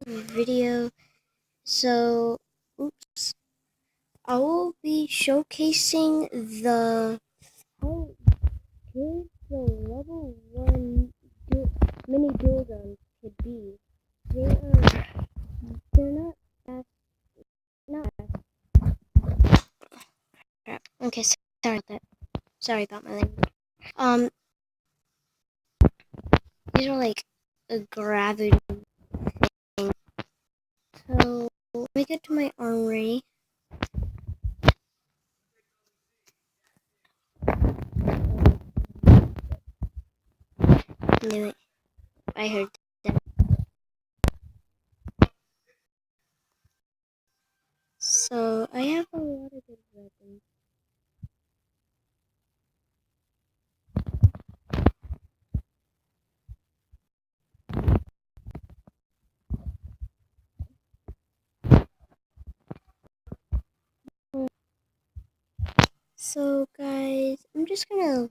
video. So, oops. I will be showcasing the how good the level 1 mini dual guns could be. They're not fast. Not fast. Crap. Okay, sorry about that. Sorry about my language. These are like a gravity thing. So let me get to my armory. Knew it. I heard them. So I have a lot of good weapons. So guys, I'm just gonna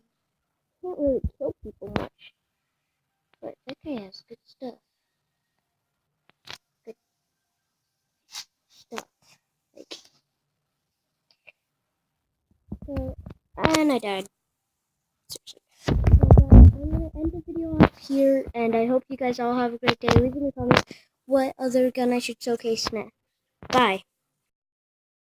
not really kill people much. But that guy has good stuff. Good stuff. Like so, and I died. Seriously. So guys, I'm gonna end the video off here, and I hope you guys all have a great day. Leave in the comments what other gun I should showcase next. Bye.